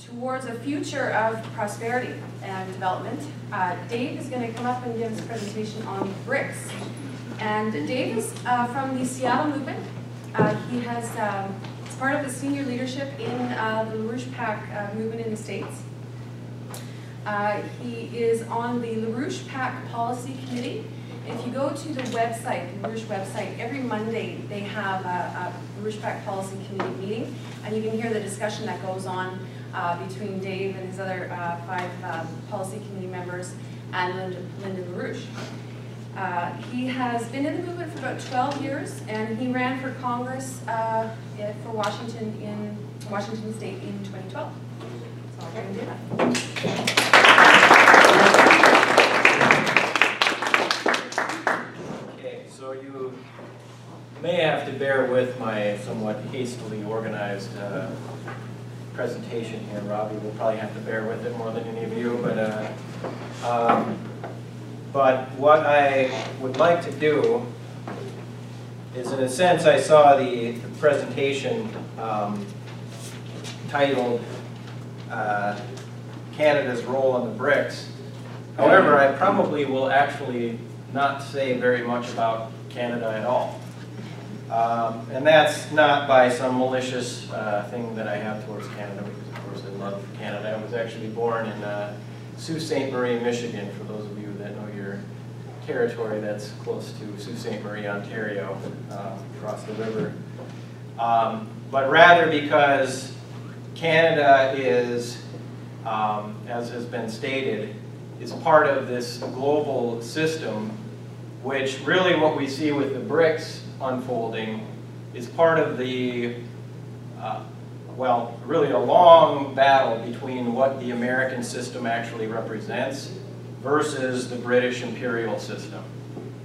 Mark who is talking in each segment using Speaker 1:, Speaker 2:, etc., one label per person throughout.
Speaker 1: towards a future of prosperity and development. Dave is going to come up and give us a presentation on BRICS. And Dave is from the Seattle movement. He has, it's part of the senior leadership in the LaRouche PAC movement in the States. He is on the LaRouche PAC Policy Committee. If you go to the website, the LaRouche website, every Monday they have a LaRouche PAC Policy Committee meeting, and you can hear the discussion that goes on between Dave and his other 5 policy committee members and Linda LaRouche. He has been in the movement for about 12 years, and he ran for Congress for Washington State in 2012. So I'll bring that.
Speaker 2: Okay, so you may have to bear with my somewhat hastily organized presentation here. Robbie will probably have to bear with it more than any of you, but what I would like to do is, in a sense, I saw the presentation titled Canada's Role in the BRICS. However, I probably will actually not say very much about Canada at all. And that's not by some malicious thing that I have towards Canada, because of course I love Canada. I was actually born in Sault Ste. Marie, Michigan, for those of you that know your territory. That's close to Sault Ste. Marie, Ontario, across the river. But rather because Canada is, as has been stated, is part of this global system, which really what we see with the BRICS unfolding is part of the, well, really a long battle between what the American system actually represents versus the British imperial system.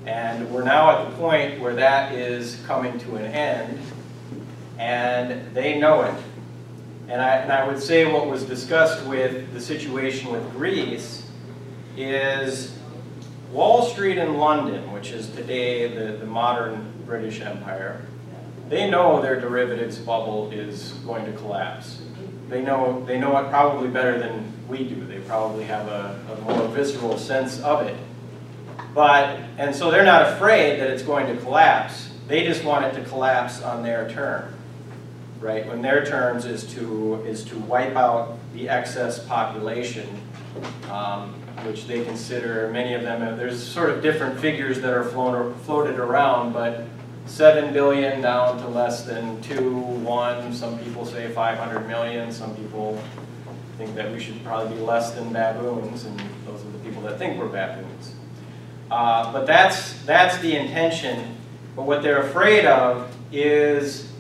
Speaker 2: And we're now at the point where that is coming to an end, and they know it. And I would say what was discussed with the situation with Greece is Wall Street in London, which is today the modern British Empire, they know their derivatives bubble is going to collapse. They know it probably better than we do. They probably have a more visceral sense of it. And so they're not afraid that it's going to collapse. They just want it to collapse on their term, right? When their terms is to wipe out the excess population, which they consider, many of them, there's sort of different figures that are floated around, but 7 billion down to less than 2, 1, some people say 500 million, some people think that we should probably be less than baboons, and those are the people that think we're baboons. But that's the intention, but what they're afraid of is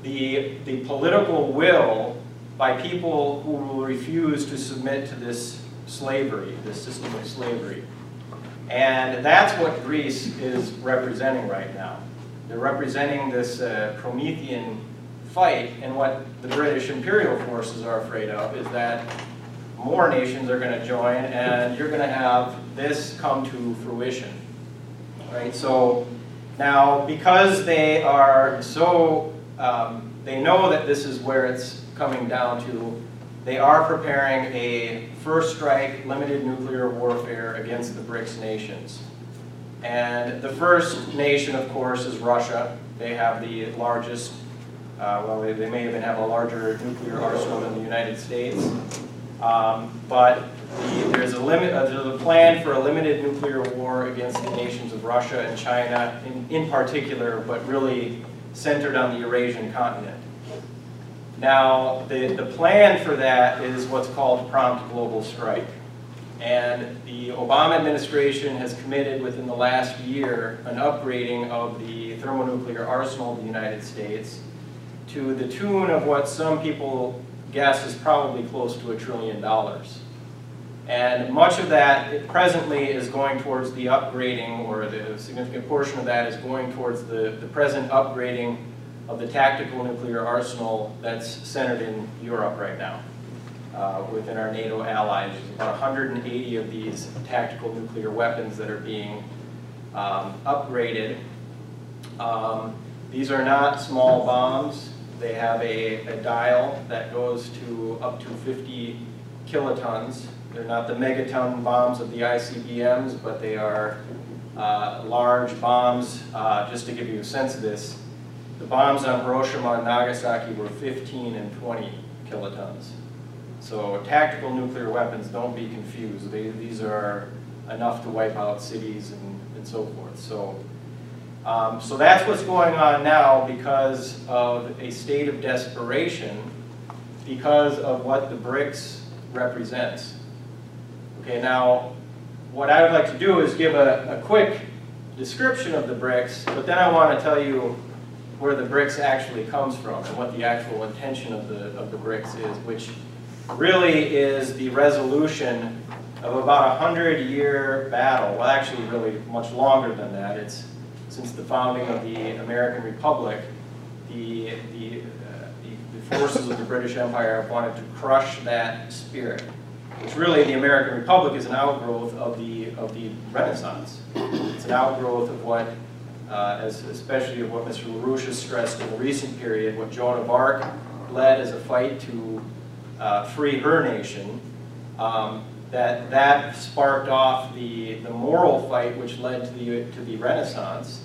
Speaker 2: the political will by people who will refuse to submit to this slavery, this system of slavery. And that's what Greece is representing right now. They're representing this Promethean fight, and what the British imperial forces are afraid of is that more nations are going to join, and you're going to have this come to fruition, right? So now, because they are so, they know that this is where it's coming down to, they are preparing a first strike limited nuclear warfare against the BRICS nations. And the first nation, of course, is Russia. They have the largest, well, they may even have a larger nuclear arsenal than the United States. But there's a plan for a limited nuclear war against the nations of Russia and China in particular, but really centered on the Eurasian continent. Now, the plan for that is what's called prompt global strike. And the Obama administration has committed within the last year an upgrading of the thermonuclear arsenal of the United States to the tune of what some people guess is probably close to $1 trillion. And much of that presently is going towards the upgrading, or the significant portion of that is going towards the present upgrading of the tactical nuclear arsenal that's centered in Europe right now. Within our NATO allies, there's about 180 of these tactical nuclear weapons that are being upgraded. These are not small bombs. They have a dial that goes to up to 50 kilotons. They're not the megaton bombs of the ICBMs, but they are large bombs. Just to give you a sense of this, the bombs on Hiroshima and Nagasaki were 15 and 20 kilotons. So tactical nuclear weapons, don't be confused. These are enough to wipe out cities and so forth. So that's what's going on now because of a state of desperation, because of what the BRICS represents. Okay, now what I would like to do is give a quick description of the BRICS, but then I want to tell you where the BRICS actually comes from and what the actual intention of the BRICS is, which really is the resolution of about a 100-year battle. Well, actually really much longer than that. It's since the founding of the American Republic, the forces of the British Empire have wanted to crush that spirit. Which really, the American Republic is an outgrowth of the Renaissance. It's an outgrowth of what, especially of what Mr. LaRouche has stressed in the recent period, what Joan of Arc led as a fight to free her nation. That sparked off the moral fight which led to the Renaissance.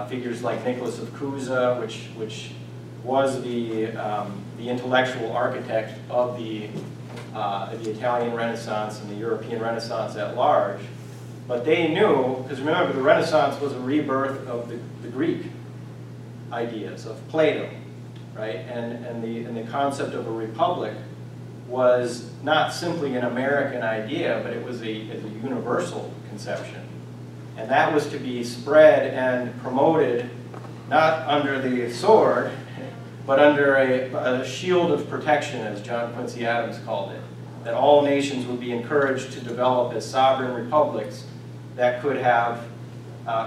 Speaker 2: Figures like Nicholas of Cusa, which was the intellectual architect of the Italian Renaissance and the European Renaissance at large. But they knew, because remember, the Renaissance was a rebirth of the Greek ideas, of Plato, right? And the concept of a republic was not simply an American idea, but it was a universal conception. And that was to be spread and promoted not under the sword, but under a shield of protection, as John Quincy Adams called it, that all nations would be encouraged to develop as sovereign republics that could have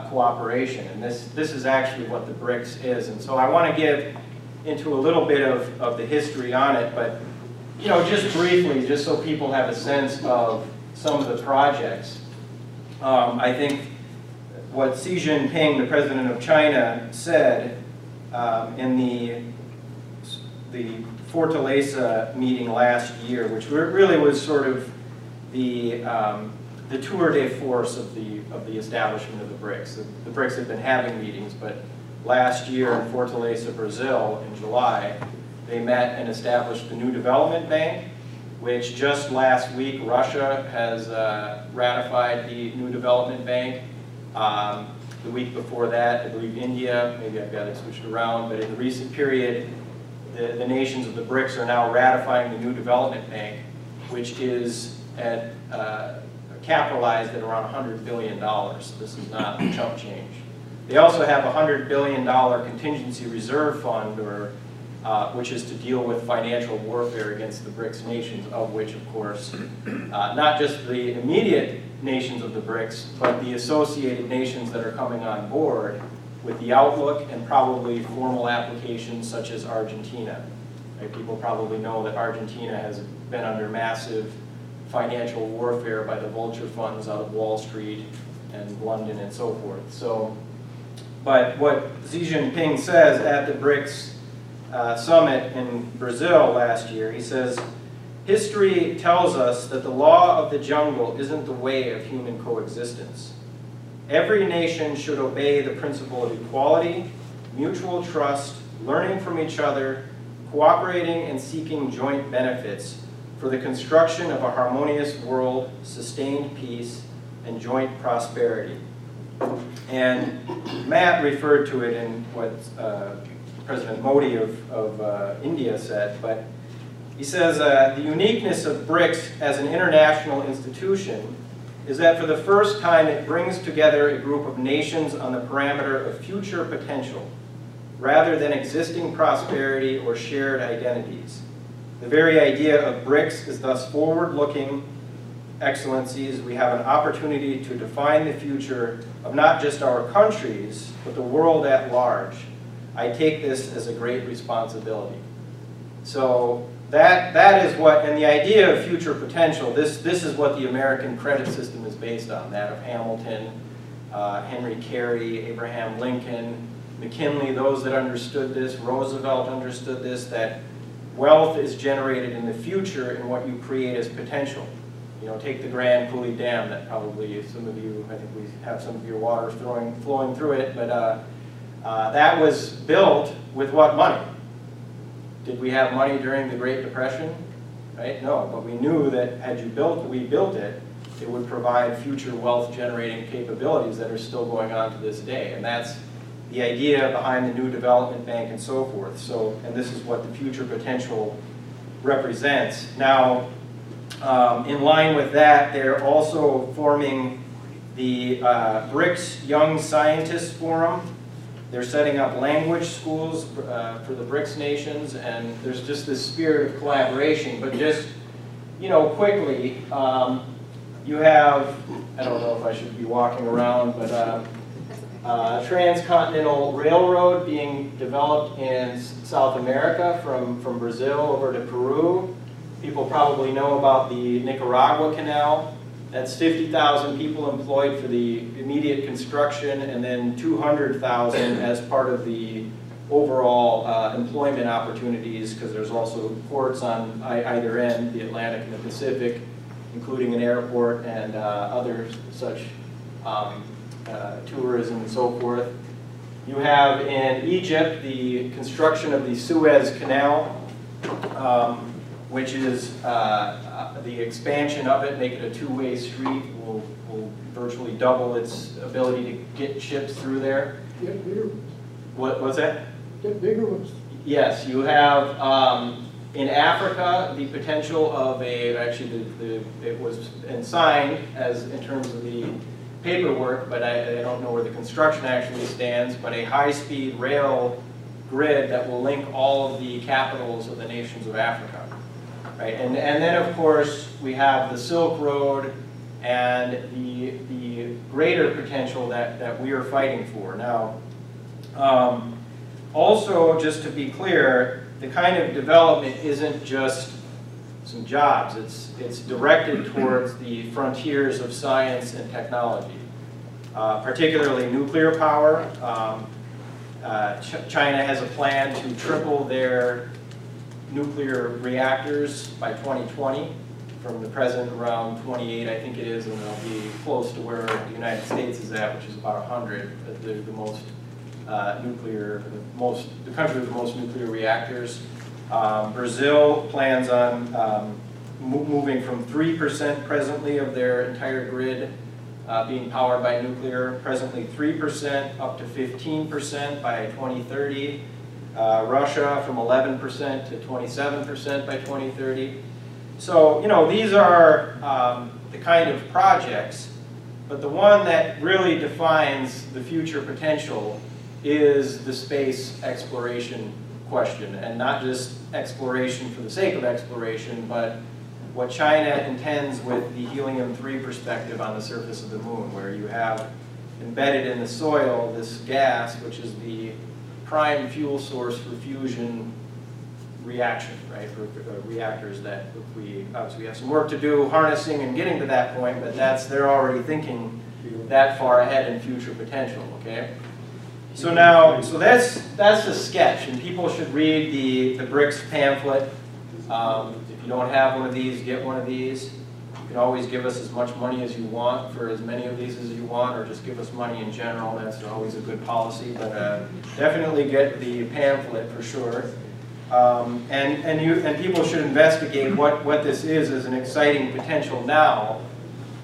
Speaker 2: cooperation. And this is actually what the BRICS is. And so I want to give into a little bit of the history on it, but just briefly, just so people have a sense of some of the projects. I think what Xi Jinping, the president of China, said in the Fortaleza meeting last year, which really was sort of the tour de force of the establishment of the BRICS. The BRICS have been having meetings, but last year in Fortaleza, Brazil, in July, they met and established the New Development Bank, which just last week Russia has ratified the New Development Bank. The week before that, I believe India, maybe I've got it switched around, but in the recent period, the nations of the BRICS are now ratifying the New Development Bank, which is capitalized at around $100 billion, so this is not chump change. They also have a $100 billion contingency reserve fund, which is to deal with financial warfare against the BRICS nations, of which, of course, not just the immediate nations of the BRICS, but the associated nations that are coming on board with the outlook and probably formal applications such as Argentina. Right? People probably know that Argentina has been under massive financial warfare by the vulture funds out of Wall Street and London and so forth. But what Xi Jinping says at the BRICS summit in Brazil last year, he says, "History tells us that the law of the jungle isn't the way of human coexistence. Every nation should obey the principle of equality, mutual trust, learning from each other, cooperating and seeking joint benefits for the construction of a harmonious world, sustained peace, and joint prosperity." And Matt referred to it in what President Modi of India said, but he says, the uniqueness of BRICS as an international institution is that for the first time it brings together a group of nations on the parameter of future potential, rather than existing prosperity or shared identities. The very idea of BRICS is thus forward-looking. Excellencies, we have an opportunity to define the future of not just our countries, but the world at large. I take this as a great responsibility. So that is what, and the idea of future potential, this is what the American credit system is based on, that of Hamilton, Henry Carey, Abraham Lincoln, McKinley, those that understood this, Roosevelt understood this, that wealth is generated in the future in what you create as potential. You know, take the Grand Coulee Dam that probably some of you, I think we have some of your water flowing through it, but that was built with what money? Did we have money during the Great Depression? Right? No, but we knew that had we built it, it would provide future wealth generating capabilities that are still going on to this day. And that's the idea behind the New Development Bank and so forth. So, and this is what the future potential represents. Now, in line with that, they're also forming the BRICS Young Scientists Forum. They're setting up language schools for the BRICS nations, and there's just this spirit of collaboration. But just, you know, quickly, you have, I don't know if I should be walking around, but transcontinental railroad being developed in South America from Brazil over to Peru. People probably know about the Nicaragua Canal. That's 50,000 people employed for the immediate construction, and then 200,000 as part of the overall employment opportunities, because there's also ports on either end, the Atlantic and the Pacific, including an airport and other such tourism and so forth. You have in Egypt the construction of the Suez Canal, which is the expansion of it, make it a two-way street, will virtually double its ability to get ships through there.
Speaker 3: Get bigger.
Speaker 2: What's that?
Speaker 3: Get bigger ones.
Speaker 2: Yes, you have in Africa the potential of actually it was signed as in terms of the paperwork, but I don't know where the construction actually stands, but a high-speed rail grid that will link all of the capitals of the nations of Africa. Right? And then, of course, we have the Silk Road and the greater potential that we are fighting for. Now, also, just to be clear, the kind of development isn't just some jobs. It's directed towards the frontiers of science and technology, particularly nuclear power. China has a plan to triple their nuclear reactors by 2020 from the present around 28, I think it is, and they'll be close to where the United States is at, which is about 100. They're the most the country with the most nuclear reactors. Brazil plans on moving from 3% presently of their entire grid being powered by nuclear, presently 3% up to 15% by 2030. Russia from 11% to 27% by 2030. So, you know, these are the kind of projects, but the one that really defines the future potential is the space exploration question, and not just exploration for the sake of exploration, but what China intends with the helium-3 perspective on the surface of the moon, where you have embedded in the soil this gas, which is the prime fuel source for fusion reaction, right? For reactors that we obviously have some work to do harnessing and getting to that point, but they're already thinking that far ahead in future potential, okay? So now, that's the sketch, and people should read the BRICS pamphlet. If you don't have one of these, get one of these. You can always give us as much money as you want for as many of these as you want, or just give us money in general. That's always a good policy, but definitely get the pamphlet for sure. And people should investigate what this is as an exciting potential now.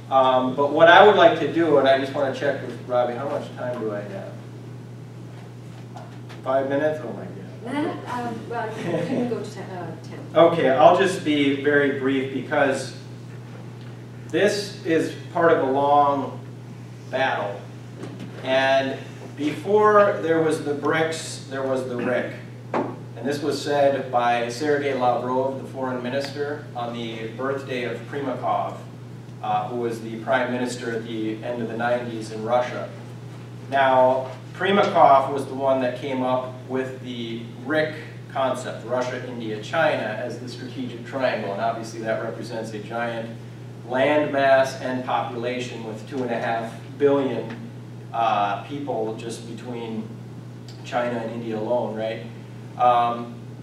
Speaker 2: But what I would like to do, and I just want to check with Robbie, how much time do I have? 5 minutes? Oh my God.
Speaker 1: Well, you can go to 10.
Speaker 2: Okay, I'll just be very brief because this is part of a long battle. And before there was the BRICS, there was the RIC. And this was said by Sergei Lavrov, the foreign minister, on the birthday of Primakov, who was the prime minister at the end of the 90s in Russia. Now, Primakov was the one that came up with the RIC concept, Russia, India, China, as the strategic triangle. And obviously that represents a giant land mass and population with 2.5 billion people just between China and India alone, right?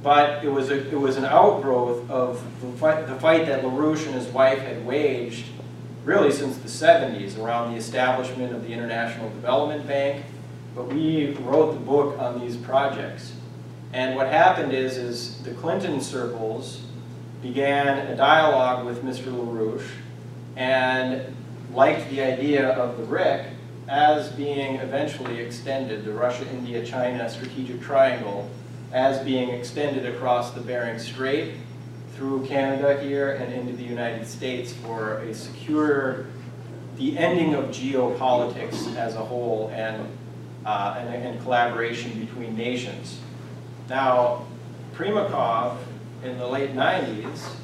Speaker 2: But it was an outgrowth of the fight that LaRouche and his wife had waged really since the 70s around the establishment of the International Development Bank. But we wrote the book on these projects. And what happened is the Clinton circles began a dialogue with Mr. LaRouche and liked the idea of the BRIC as being eventually extended, the Russia, India, China strategic triangle, as being extended across the Bering Strait through Canada here and into the United States for a secure, the ending of geopolitics as a whole and collaboration between nations. Now, Primakov in the late 90s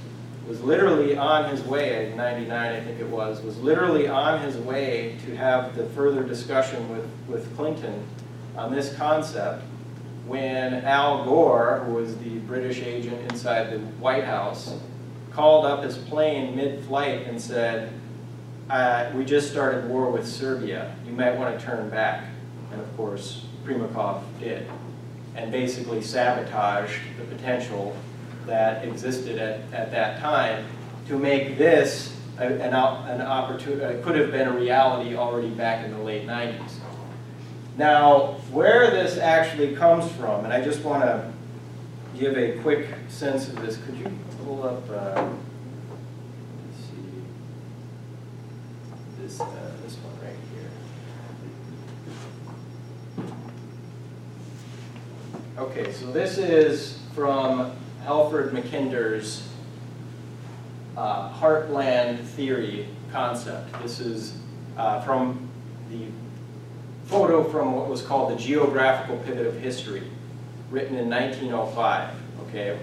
Speaker 2: was literally on his way, in 99 I think it was literally on his way to have the further discussion with Clinton on this concept when Al Gore, who was the British agent inside the White House, called up his plane mid-flight and said, we just started war with Serbia, you might want to turn back. And of course, Primakov did, and basically sabotaged the potential that existed at that time to make this an opportunity. It could have been a reality already back in the late 90s. Now, where this actually comes from, and I just want to give a quick sense of this. Could you pull up, let's see, this one right here. Okay, so this is from Alfred Mackinder's Heartland theory concept. This is from the photo from what was called the Geographical Pivot of History, written in 1905. Okay.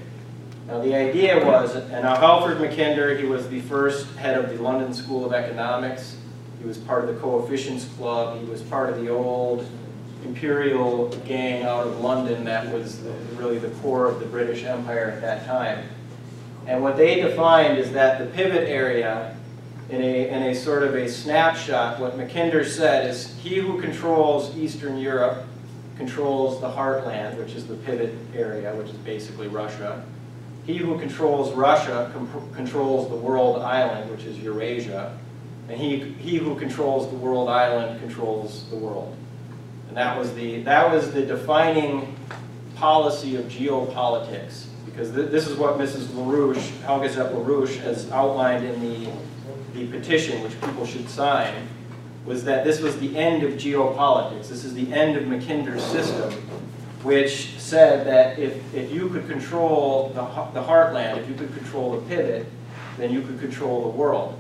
Speaker 2: Now the idea was, and now Alfred Mackinder, he was the first head of the London School of Economics. He was part of the Coefficients Club. He was part of the old imperial gang out of London that was really the core of the British Empire at that time. And what they defined is that the pivot area, in a sort of a snapshot, what Mackinder said is he who controls Eastern Europe controls the heartland, which is the pivot area, which is basically Russia. He who controls Russia controls the world island, which is Eurasia. And he who controls the world island controls the world. And that was the defining policy of geopolitics, because this is what Mrs. LaRouche, Helga Zepp LaRouche, has outlined in the petition, which people should sign, was that this was the end of geopolitics. This is the end of Mackinder's system, which said that if you could control the heartland, if you could control the pivot, then you could control the world.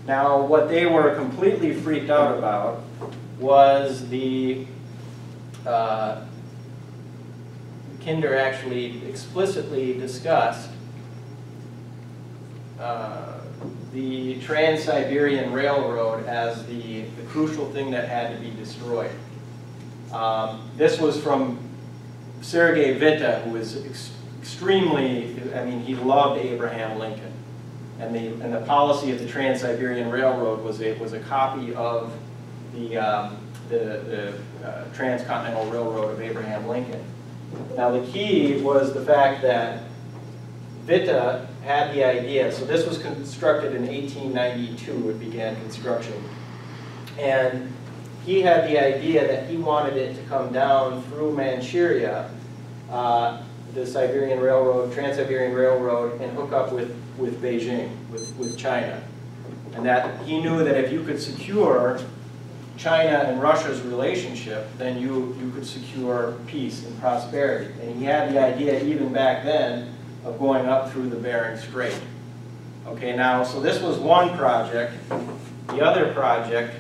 Speaker 2: Now, what they were completely freaked out about was the Mackinder actually explicitly discussed the Trans-Siberian Railroad as the crucial thing that had to be destroyed. This was from Sergei Witte, who was extremely, I mean, he loved Abraham Lincoln. And the policy of the Trans-Siberian Railroad was a copy of the Transcontinental Railroad of Abraham Lincoln. Now the key was the fact that Witte had the idea, so this was constructed in 1892, it began construction. And he had the idea that he wanted it to come down through Manchuria, the Siberian Railroad, Trans-Siberian Railroad, and hook up with Beijing, with China. And that he knew that if you could secure China and Russia's relationship, then you could secure peace and prosperity. And he had the idea even back then of going up through the Bering Strait. Okay, now, so this was one project. The other project,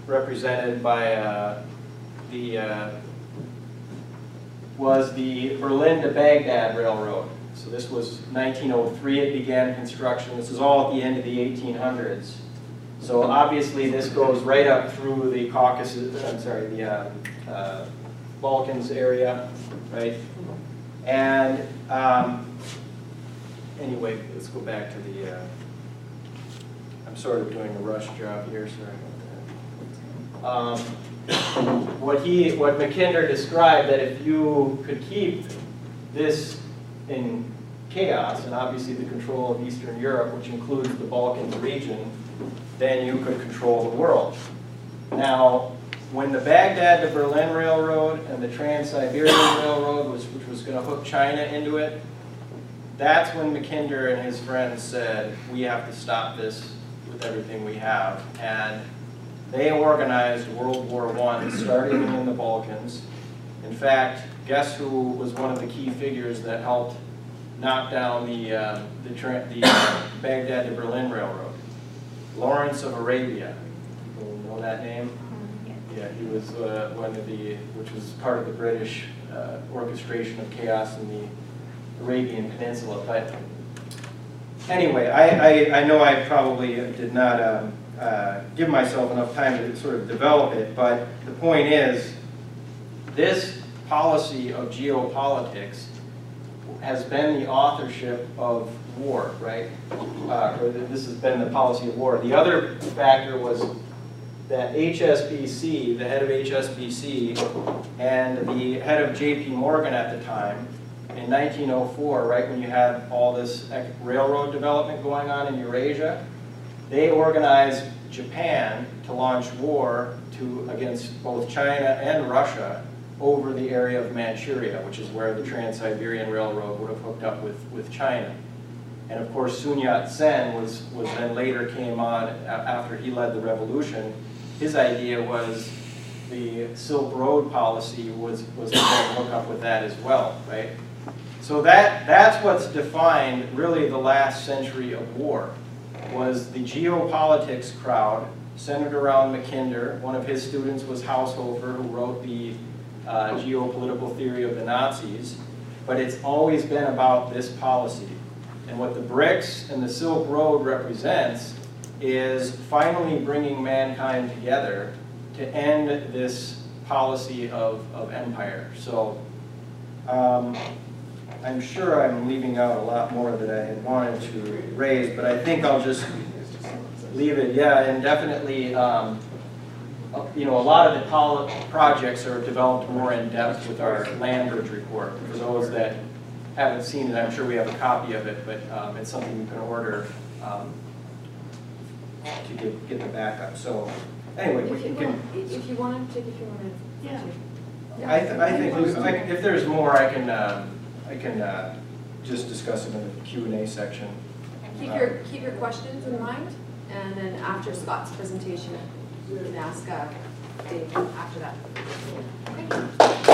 Speaker 2: represented by was the Berlin to Baghdad Railroad. So this was 1903, it began construction. This is all at the end of the 1800s. So obviously this goes right up through the Caucasus, I'm sorry, the Balkans area, right? And anyway, let's go back to the, I'm sort of doing a rush job here, sorry about what Mackinder described, that if you could keep this in chaos, and obviously the control of Eastern Europe, which includes the Balkans region, then you could control the world. Now, when the Baghdad to Berlin Railroad and the Trans-Siberian Railroad, which was going to hook China into it, that's when Mackinder and his friends said, we have to stop this with everything we have. And they organized World War I, starting in the Balkans. In fact, guess who was one of the key figures that helped knock down the Baghdad to Berlin Railroad? Lawrence of Arabia. People know that name? Yeah, he was which was part of the British orchestration of chaos in the Arabian Peninsula. But anyway, I know I probably did not give myself enough time to sort of develop it, but the point is, this policy of geopolitics has been the authorship of war, right? Or this has been the policy of war. The other factor was that HSBC, the head of HSBC, and the head of JP Morgan at the time, in 1904, right when you had all this railroad development going on in Eurasia, they organized Japan to launch war against both China and Russia over the area of Manchuria, which is where the Trans-Siberian Railroad would have hooked up with China. And of course, Sun Yat-sen was then later came on after he led the revolution. His idea was the Silk Road policy was to hook up with that as well, right? So that's what's defined really the last century of war, was the geopolitics crowd centered around Mackinder. One of his students was Haushofer, who wrote the geopolitical theory of the Nazis. But it's always been about this policy. And what the BRICS and the Silk Road represents is finally bringing mankind together to end this policy of empire. So I'm sure I'm leaving out a lot more that I had wanted to raise, but I think I'll just leave it. Yeah, and definitely, you know, a lot of the projects are developed more in depth with our land bridge report. For those that haven't seen it, I'm sure we have a copy of it, but it's something you can order to get the backup. So anyway,
Speaker 1: if you want to,
Speaker 3: Yeah.
Speaker 2: I think if there's more, I can just discuss it in the Q&A section.
Speaker 1: Keep your questions in mind, and then after Scott's presentation, you can ask Dave after that. Okay.